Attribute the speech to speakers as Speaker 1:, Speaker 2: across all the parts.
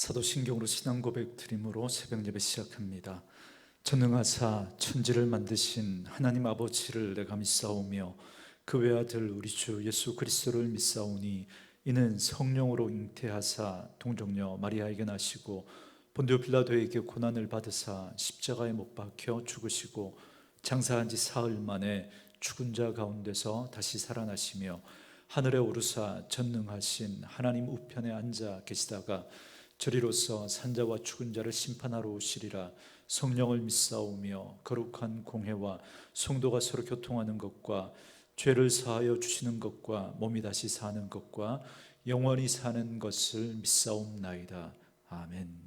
Speaker 1: 사도신경으로 신앙 고백 드림으로 새벽 예배 시작합니다. 전능하사 천지를 만드신 하나님 아버지를 내가 믿사오며 그 외아들 우리 주 예수 그리스도를 믿사오니 이는 성령으로 잉태하사 동정녀 마리아에게 나시고 본디오 빌라도에게 고난을 받으사 십자가에 못 박혀 죽으시고 장사한 지 사흘 만에 죽은 자 가운데서 다시 살아나시며 하늘에 오르사 전능하신 하나님 우편에 앉아 계시다가 저리로서 산자와 죽은 자를 심판하러 오시리라. 성령을 믿사오며 거룩한 공회와 성도가 서로 교통하는 것과 죄를 사하여 주시는 것과 몸이 다시 사는 것과 영원히 사는 것을 믿사옵나이다. 아멘.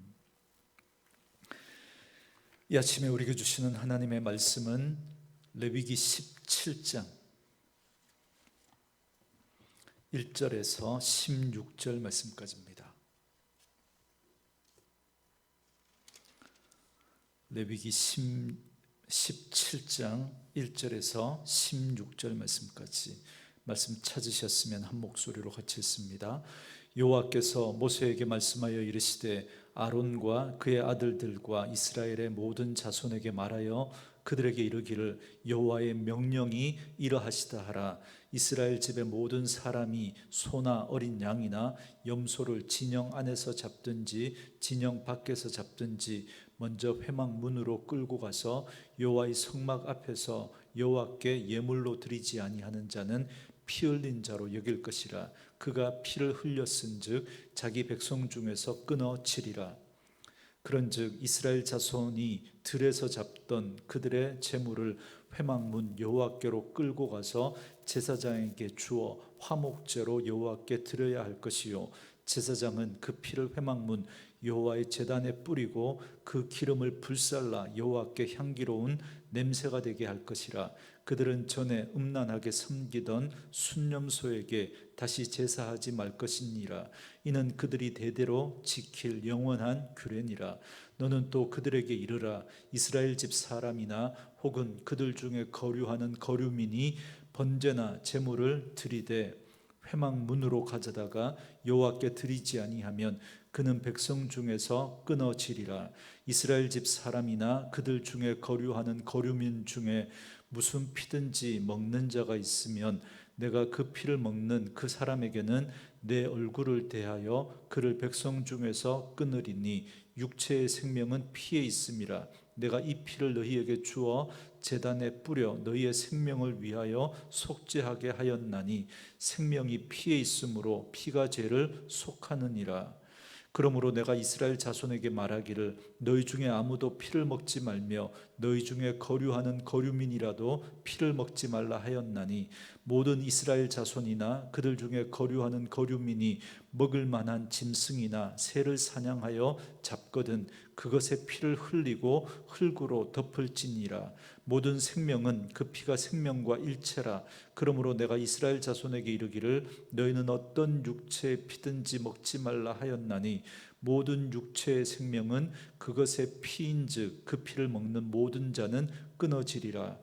Speaker 1: 이 아침에 우리에게 주시는 하나님의 말씀은 레위기 17장 1절에서 16절 말씀까지입니다. 레위기 17장 1절에서 16절 말씀까지 말씀 찾으셨으면 한 목소리로 같이 읽습니다. 여호와께서 모세에게 말씀하여 이르시되 아론과 그의 아들들과 이스라엘의 모든 자손에게 말하여 그들에게 이르기를 여호와의 명령이 이러하시다 하라. 이스라엘 집의 모든 사람이 소나 어린 양이나 염소를 진영 안에서 잡든지 진영 밖에서 잡든지 먼저 회막문으로 끌고 가서 여호와의 성막 앞에서 여호와께 예물로 드리지 아니하는 자는 피 흘린 자로 여길 것이라. 그가 피를 흘렸은즉 자기 백성 중에서 끊어치리라. 그런즉 이스라엘 자손이 들에서 잡던 그들의 제물을 회막문 여호와께로 끌고 가서 제사장에게 주어 화목제로 여호와께 드려야 할 것이요 제사장은 그 피를 회막문 여호와의 제단에 뿌리고 그 기름을 불살라 여호와께 향기로운 냄새가 되게 할 것이라. 그들은 전에 음란하게 섬기던 순념소에게 다시 제사하지 말 것이니라. 이는 그들이 대대로 지킬 영원한 규례니라. 너는 또 그들에게 이르라. 이스라엘 집 사람이나 혹은 그들 중에 거류하는 거류민이 번제나 제물을 드리되 회막문으로 가져다가 여호와께 드리지 아니하면 그는 백성 중에서 끊어지리라. 이스라엘 집 사람이나 그들 중에 거류하는 거류민 중에 무슨 피든지 먹는 자가 있으면 내가 그 피를 먹는 그 사람에게는 내 얼굴을 대하여 그를 백성 중에서 끊으리니 육체의 생명은 피에 있음이라. 내가 이 피를 너희에게 주어 제단에 뿌려 너희의 생명을 위하여 속죄하게 하였나니 생명이 피에 있으므로 피가 죄를 속하느니라. 그러므로 내가 이스라엘 자손에게 말하기를 너희 중에 아무도 피를 먹지 말며 너희 중에 거류하는 거류민이라도 피를 먹지 말라 하였나니 모든 이스라엘 자손이나 그들 중에 거류하는 거류민이 먹을 만한 짐승이나 새를 사냥하여 잡거든 그것의 피를 흘리고 흙으로 덮을지니라. 모든 생명은 그 피가 생명과 일체라. 그러므로 내가 이스라엘 자손에게 이르기를 너희는 어떤 육체의 피든지 먹지 말라 하였나니 모든 육체의 생명은 그것의 피인즉 그 피를 먹는 모든 자는 끊어지리라.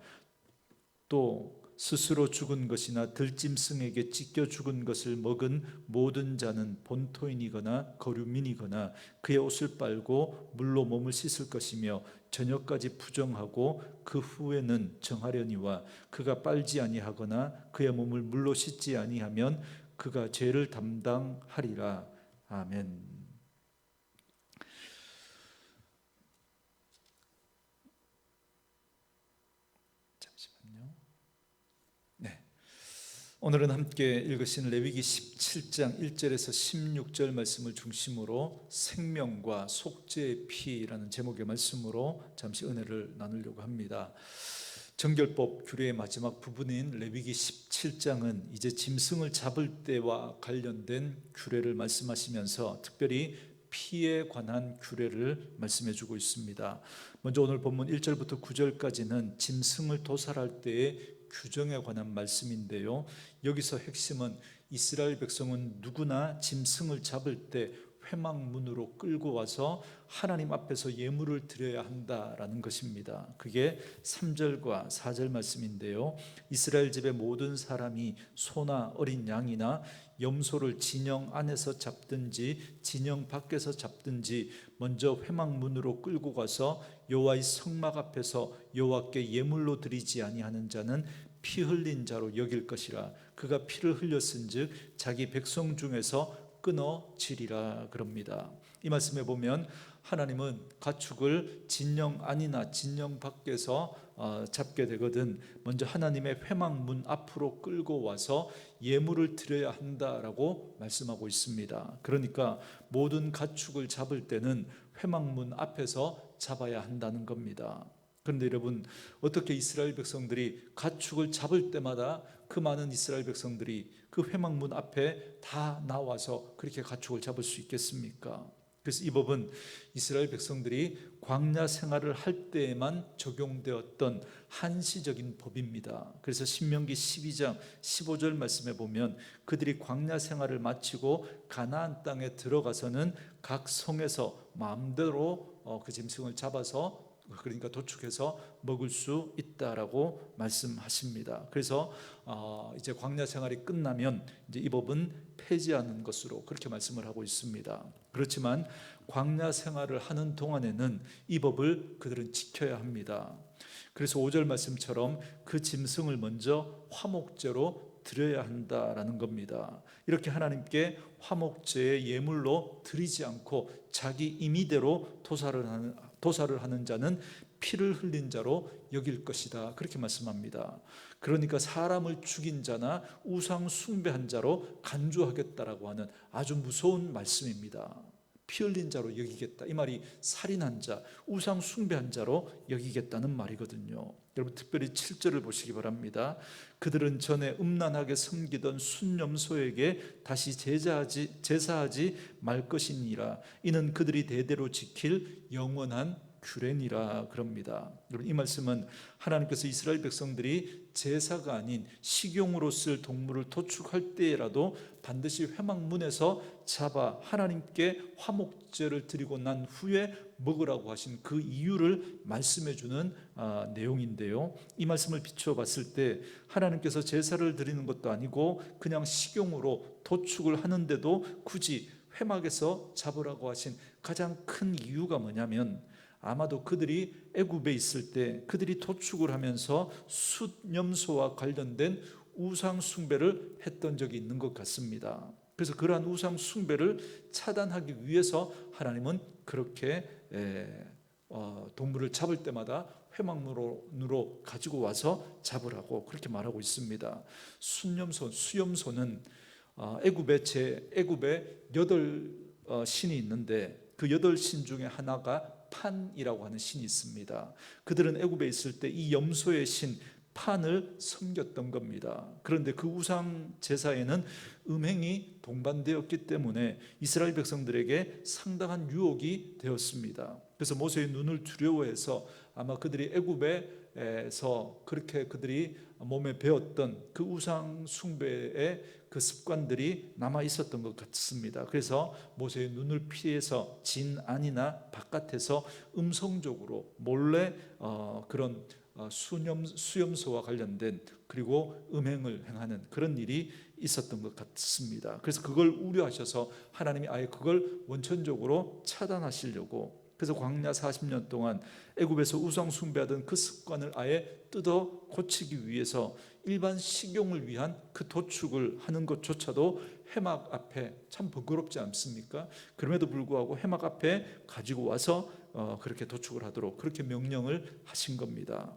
Speaker 1: 또 스스로 죽은 것이나 들짐승에게 찢겨 죽은 것을 먹은 모든 자는 본토인이거나 거류민이거나 그의 옷을 빨고 물로 몸을 씻을 것이며 저녁까지 부정하고 그 후에는 정하려니와 그가 빨지 아니하거나 그의 몸을 물로 씻지 아니하면 그가 죄를 담당하리라. 아멘. 오늘은 함께 읽으신 레위기 17장 1절에서 16절 말씀을 중심으로 생명과 속죄의 피라는 제목의 말씀으로 잠시 은혜를 나누려고 합니다. 정결법 규례의 마지막 부분인 레위기 17장은 이제 짐승을 잡을 때와 관련된 규례를 말씀하시면서 특별히 피에 관한 규례를 말씀해 주고 있습니다. 먼저 오늘 본문 1절부터 9절까지는 짐승을 도살할 때의 규정에 관한 말씀인데요, 여기서 핵심은 이스라엘 백성은 누구나 짐승을 잡을 때 회막문으로 끌고 와서 하나님 앞에서 예물을 드려야 한다라는 것입니다. 그게 3절과 4절 말씀인데요. 이스라엘 집의 모든 사람이 소나 어린 양이나 염소를 진영 안에서 잡든지 진영 밖에서 잡든지 먼저 회막문으로 끌고 가서 여호와의 성막 앞에서 여호와께 예물로 드리지 아니하는 자는 피 흘린 자로 여길 것이라. 그가 피를 흘렸은즉 자기 백성 중에서 끊어지리라 그럽니다. 이 말씀에 보면 하나님은 가축을 진영 안이나 진영 밖에서 잡게 되거든 먼저 하나님의 회막문 앞으로 끌고 와서 예물을 드려야 한다라고 말씀하고 있습니다. 그러니까 모든 가축을 잡을 때는 회막문 앞에서 잡아야 한다는 겁니다. 그런데 여러분, 어떻게 이스라엘 백성들이 가축을 잡을 때마다 그 많은 이스라엘 백성들이 그 회막문 앞에 다 나와서 그렇게 가축을 잡을 수 있겠습니까? 그래서 이 법은 이스라엘 백성들이 광야 생활을 할 때에만 적용되었던 한시적인 법입니다. 그래서 신명기 12장 15절 말씀에 보면 그들이 광야 생활을 마치고 가나안 땅에 들어가서는 각 성에서 마음대로 그 짐승을 잡아서 그러니까 도축해서 먹을 수 있다라고 말씀하십니다. 그래서 이제 광야 생활이 끝나면 이제 이 법은 폐지하는 것으로 그렇게 말씀을 하고 있습니다. 그렇지만 광야 생활을 하는 동안에는 이 법을 그들은 지켜야 합니다. 그래서 5절 말씀처럼 그 짐승을 먼저 화목제로 드려야 한다라는 겁니다. 이렇게 하나님께 화목제의 예물로 드리지 않고 자기 임의대로 도살을 하는 자는 피를 흘린 자로 여길 것이다, 그렇게 말씀합니다. 그러니까 사람을 죽인 자나 우상 숭배한 자로 간주하겠다라고 하는 아주 무서운 말씀입니다. 피 흘린 자로 여기겠다, 이 말이 살인한 자, 우상 숭배한 자로 여기겠다는 말이거든요. 여러분 특별히 7절을 보시기 바랍니다. 그들은 전에 음란하게 섬기던 순염소에게 다시 제사하지 말 것이니라. 이는 그들이 대대로 지킬 영원한 규례니라 그럽니다. 여러분 이 말씀은 하나님께서 이스라엘 백성들이 제사가 아닌 식용으로 쓸 동물을 도축할 때라도 반드시 회막문에서 잡아 하나님께 화목제를 드리고 난 후에 먹으라고 하신 그 이유를 말씀해 주는 내용인데요. 이 말씀을 비추어 봤을 때 하나님께서 제사를 드리는 것도 아니고 그냥 식용으로 도축을 하는데도 굳이 회막에서 잡으라고 하신 가장 큰 이유가 뭐냐면 아마도 그들이 애굽에 있을 때 그들이 도축을 하면서 숫염소와 관련된 우상 숭배를 했던 적이 있는 것 같습니다. 그래서 그러한 우상 숭배를 차단하기 위해서 하나님은 그렇게 동물을 잡을 때마다 회막문으로 가지고 와서 잡으라고 그렇게 말하고 있습니다. 수염소는 애굽에 8 신이 있는데 그 8신 중에 하나가 판이라고 하는 신이 있습니다. 그들은 애굽에 있을 때 이 염소의 신 판을 섬겼던 겁니다. 그런데 그 우상 제사에는 음행이 동반되었기 때문에 이스라엘 백성들에게 상당한 유혹이 되었습니다. 그래서 모세의 눈을 두려워해서 아마 그들이 애굽에서 그렇게 그들이 몸에 배웠던 그 우상 숭배의 그 습관들이 남아 있었던 것 같습니다. 그래서 모세의 눈을 피해서 진 안이나 바깥에서 음성적으로 몰래 그런 수염소와 관련된 그리고 음행을 행하는 그런 일이 있었던 것 같습니다. 그래서 그걸 우려하셔서 하나님이 아예 그걸 원천적으로 차단하시려고, 그래서 광야 40년 동안 애굽에서 우상 숭배하던 그 습관을 아예 뜯어 고치기 위해서 일반 식용을 위한 그 도축을 하는 것조차도 회막 앞에, 참 번거롭지 않습니까? 그럼에도 불구하고 회막 앞에 가지고 와서 그렇게 도축을 하도록 그렇게 명령을 하신 겁니다.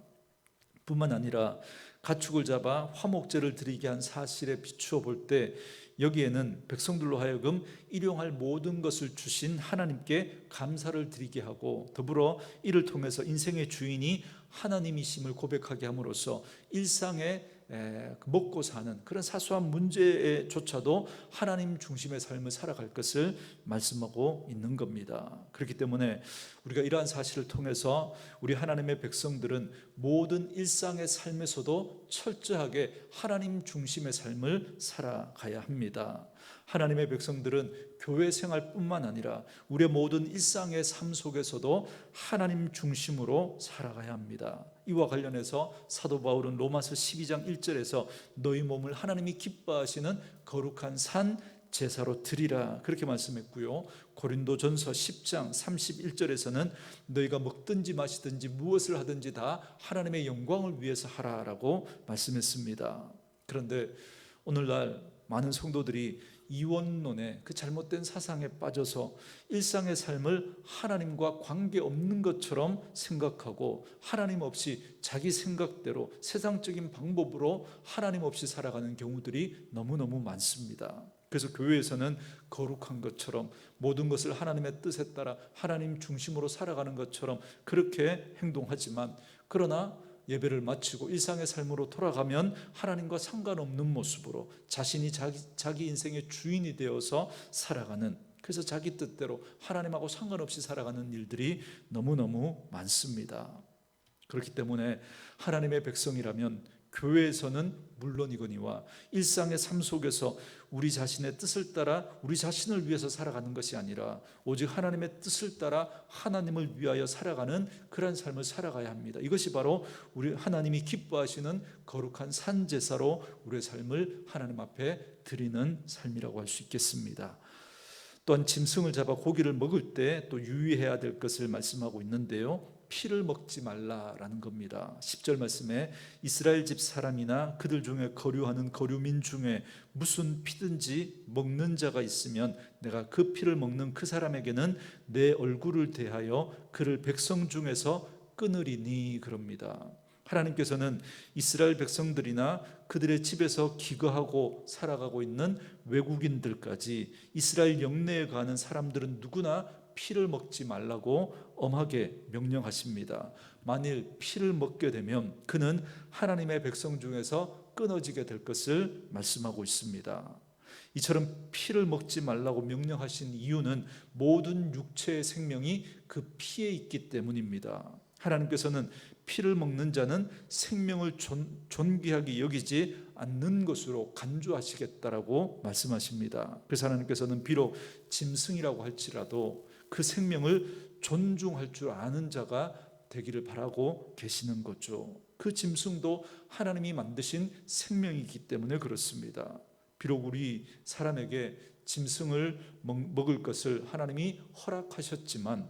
Speaker 1: 뿐만 아니라 가축을 잡아 화목제를 드리게 한 사실에 비추어 볼 때 여기에는 백성들로 하여금 일용할 모든 것을 주신 하나님께 감사를 드리게 하고, 더불어 이를 통해서 인생의 주인이 하나님이심을 고백하게 함으로써 일상에 먹고 사는 그런 사소한 문제조차도 하나님 중심의 삶을 살아갈 것을 말씀하고 있는 겁니다. 그렇기 때문에 우리가 이러한 사실을 통해서 우리 하나님의 백성들은 모든 일상의 삶에서도 우리도 철저하게 하나님 중심의 삶을 살아가야 합니다. 하나님의 백성들은 교회 생활뿐만 아니라 우리의 모든 일상의 삶 속에서도 하나님 중심으로 살아가야 합니다. 이와 관련해서 사도 바울은 로마서 12장 1절에서 너희 몸을 하나님이 기뻐하시는 거룩한 산 제사로 드리라 그렇게 말씀했고요. 고린도전서 10장 31절에서는 너희가 먹든지 마시든지 무엇을 하든지 다 하나님의 영광을 위해서 하라라고 말씀했습니다. 그런데 오늘날 많은 성도들이 이원론의 그 잘못된 사상에 빠져서 일상의 삶을 하나님과 관계없는 것처럼 생각하고 하나님 없이 자기 생각대로 세상적인 방법으로 하나님 없이 살아가는 경우들이 너무너무 많습니다. 그래서 교회에서는 거룩한 것처럼 모든 것을 하나님의 뜻에 따라 하나님 중심으로 살아가는 것처럼 그렇게 행동하지만, 그러나 예배를 마치고 일상의 삶으로 돌아가면 하나님과 상관없는 모습으로 자신이 자기 인생의 주인이 되어서 살아가는, 그래서 자기 뜻대로 하나님하고 상관없이 살아가는 일들이 너무너무 많습니다. 그렇기 때문에 하나님의 백성이라면 교회에서는 물론이거니와 일상의 삶 속에서 우리 자신의 뜻을 따라 우리 자신을 위해서 살아가는 것이 아니라 오직 하나님의 뜻을 따라 하나님을 위하여 살아가는 그런 삶을 살아가야 합니다. 이것이 바로 우리 하나님이 기뻐하시는 거룩한 산제사로 우리의 삶을 하나님 앞에 드리는 삶이라고 할 수 있겠습니다. 또한 짐승을 잡아 고기를 먹을 때 또 유의해야 될 것을 말씀하고 있는데요, 피를 먹지 말라라는 겁니다. 10절 말씀에 이스라엘 집 사람이나 그들 중에 거류하는 거류민 중에 무슨 피든지 먹는 자가 있으면 내가 그 피를 먹는 그 사람에게는 내 얼굴을 대하여 그를 백성 중에서 끊으리니 그럽니다. 하나님께서는 이스라엘 백성들이나 그들의 집에서 기거하고 살아가고 있는 외국인들까지 이스라엘 영내에 가는 사람들은 누구나 피를 먹지 말라고 엄하게 명령하십니다. 만일 피를 먹게 되면 그는 하나님의 백성 중에서 끊어지게 될 것을 말씀하고 있습니다. 이처럼 피를 먹지 말라고 명령하신 이유는 모든 육체의 생명이 그 피에 있기 때문입니다. 하나님께서는 피를 먹는 자는 생명을 존귀하게 여기지 않는 것으로 간주하시겠다라고 말씀하십니다. 그래서 하나님께서는 비록 짐승이라고 할지라도 그 생명을 존중할 줄 아는 자가 되기를 바라고 계시는 거죠. 그 짐승도 하나님이 만드신 생명이기 때문에 그렇습니다. 비록 우리 사람에게 짐승을 먹을 것을 하나님이 허락하셨지만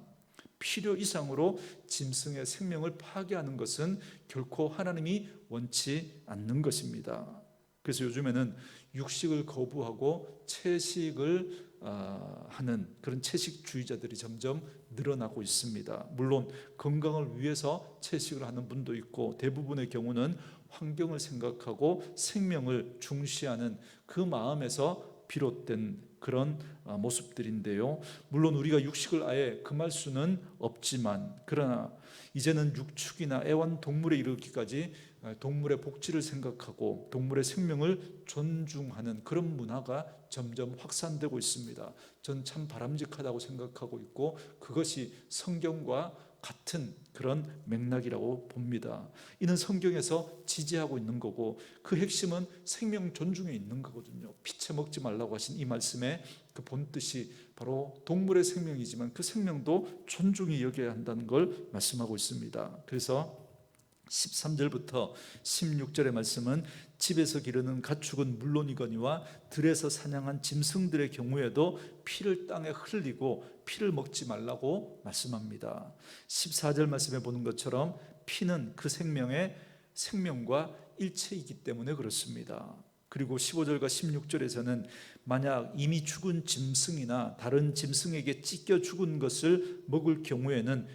Speaker 1: 필요 이상으로 짐승의 생명을 파괴하는 것은 결코 하나님이 원치 않는 것입니다. 그래서 요즘에는 육식을 거부하고 채식을 하는 그런 채식주의자들이 점점 늘어나고 있습니다. 물론 건강을 위해서 채식을 하는 분도 있고 대부분의 경우는 환경을 생각하고 생명을 중시하는 그 마음에서 비롯된 그런 모습들인데요, 물론 우리가 육식을 아예 금할 수는 없지만, 그러나 이제는 육축이나 애완동물에 이르기까지 동물의 복지를 생각하고 동물의 생명을 존중하는 그런 문화가 점점 확산되고 있습니다. 전 참 바람직하다고 생각하고 있고 그것이 성경과 같은 그런 맥락이라고 봅니다. 이는 성경에서 지지하고 있는 거고 그 핵심은 생명 존중에 있는 거거든요. 피채 먹지 말라고 하신 이 말씀의 그 본뜻이 바로 동물의 생명이지만 그 생명도 존중히 여겨야 한다는 걸 말씀하고 있습니다. 그래서 13절부터 16절의 말씀은 집에서 기르는 가축은 물론이거니와 들에서 사냥한 짐승들의 경우에도 피를 땅에 흘리고 피를 먹지 말라고 말씀합니다. 14절 말씀에 보는 것처럼 피는 그 생명의 생명과 일체이기 때문에 그렇습니다. 그리고 15절과 16절에서는 만약 이미 죽은 짐승이나 다른 짐승에게 찢겨 죽은 것을 먹을 경우에는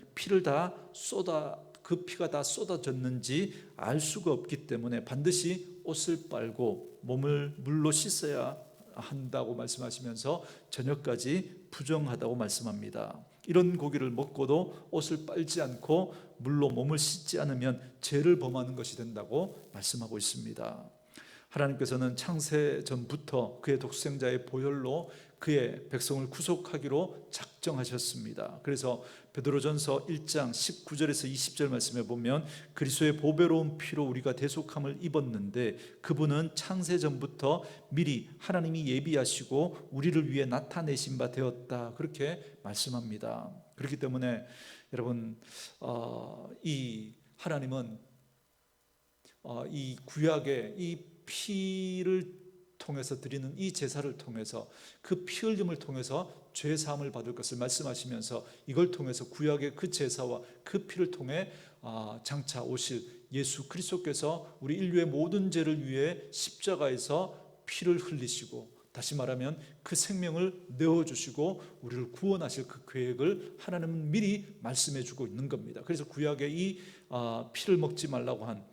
Speaker 1: 그 피가 다 쏟아졌는지 알 수가 없기 때문에 반드시 옷을 빨고 몸을 물로 씻어야 한다고 말씀하시면서 저녁까지 부정하다고 말씀합니다. 이런 고기를 먹고도 옷을 빨지 않고 물로 몸을 씻지 않으면 죄를 범하는 것이 된다고 말씀하고 있습니다. 하나님께서는 창세 전부터 그의 독생자의 보혈로 그의 백성을 구속하기로 작정하셨습니다. 그래서 베드로전서 1장 19절에서 20절 말씀에 보면 그리스도의 보배로운 피로 우리가 대속함을 입었는데 그분은 창세 전부터 미리 하나님이 예비하시고 우리를 위해 나타내신 바 되었다, 그렇게 말씀합니다. 그렇기 때문에 여러분, 이 하나님은 이 구약의 이 피를 통해서 드리는 이 제사를 통해서, 그 피 흘림을 통해서 죄 사함을 받을 것을 말씀하시면서 이걸 통해서 구약의 그 제사와 그 피를 통해 장차 오실 예수 그리스도께서 우리 인류의 모든 죄를 위해 십자가에서 피를 흘리시고, 다시 말하면 그 생명을 내어주시고 우리를 구원하실 그 계획을 하나님은 미리 말씀해 주고 있는 겁니다. 그래서 구약의 이 피를 먹지 말라고 한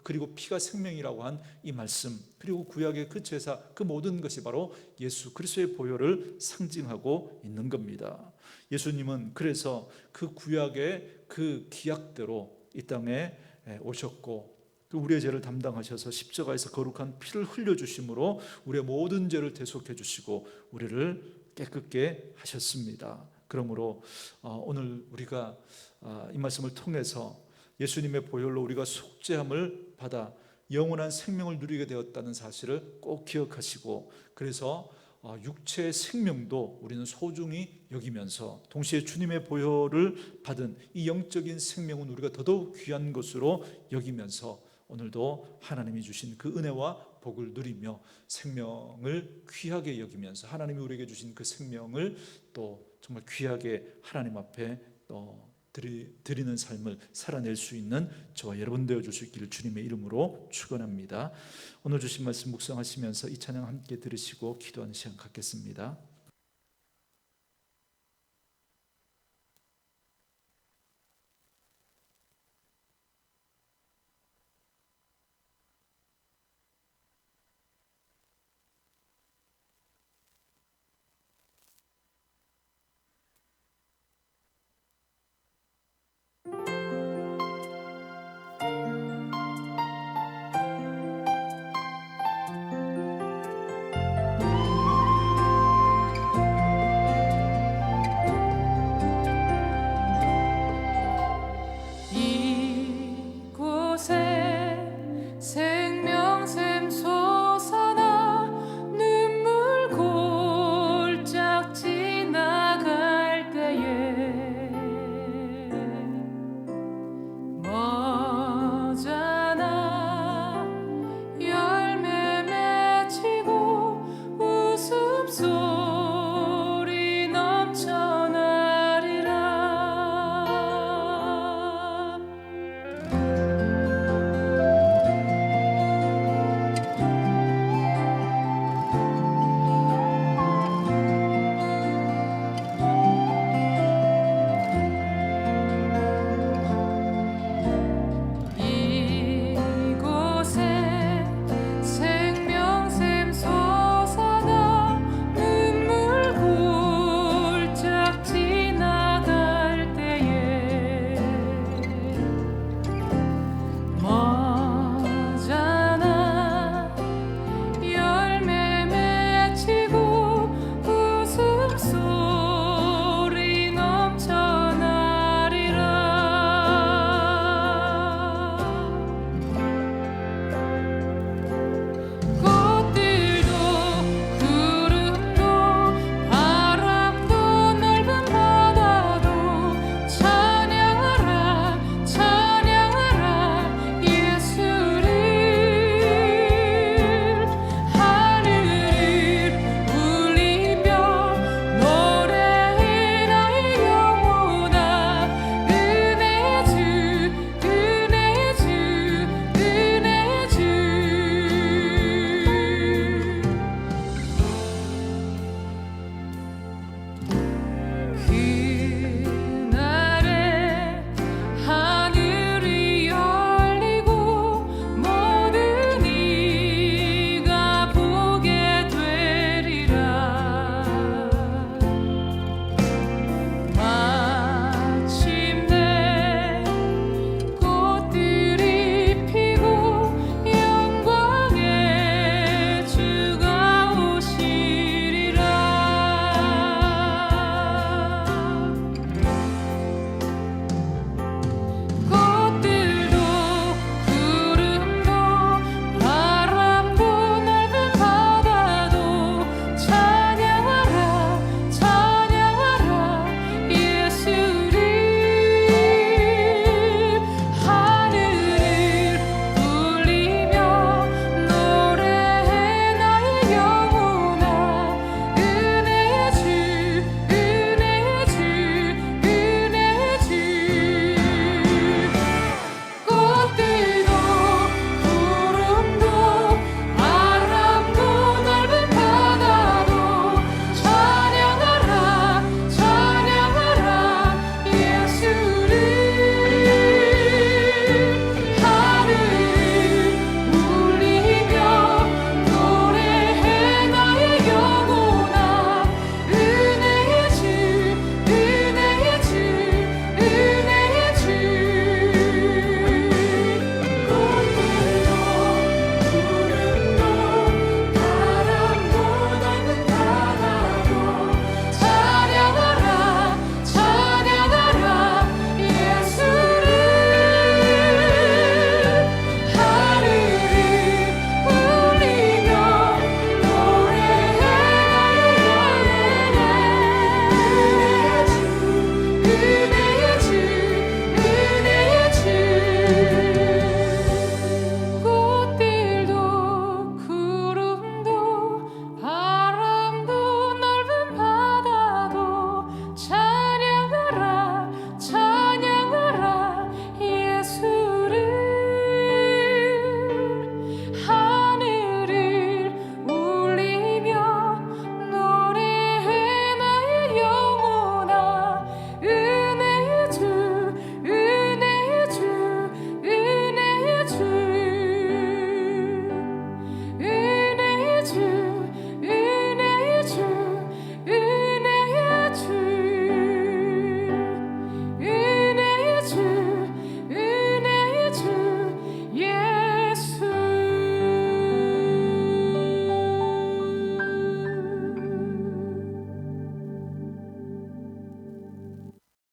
Speaker 1: 그리고 피가 생명이라고 한 이 말씀, 그리고 구약의 그 제사, 그 모든 것이 바로 예수 그리스도의 보혈을 상징하고 있는 겁니다. 예수님은 그래서 그 구약의 그 기약대로 이 땅에 오셨고, 우리의 죄를 담당하셔서 십자가에서 거룩한 피를 흘려주심으로 우리의 모든 죄를 대속해 주시고 우리를 깨끗게 하셨습니다. 그러므로 오늘 우리가 이 말씀을 통해서 예수님의 보혈로 우리가 속죄함을 받아 영원한 생명을 누리게 되었다는 사실을 꼭 기억하시고, 그래서 육체의 생명도 우리는 소중히 여기면서 동시에 주님의 보혈을 받은 이 영적인 생명은 우리가 더더욱 귀한 것으로 여기면서 오늘도 하나님이 주신 그 은혜와 복을 누리며 생명을 귀하게 여기면서 하나님이 우리에게 주신 그 생명을 또 정말 귀하게 하나님 앞에 또 드리는 삶을 살아낼 수 있는 저와 여러분 되어 주실 길을 주님의 이름으로 축원합니다. 오늘 주신 말씀 묵상하시면서 이 찬양 함께 들으시고 기도하는 시간 갖겠습니다.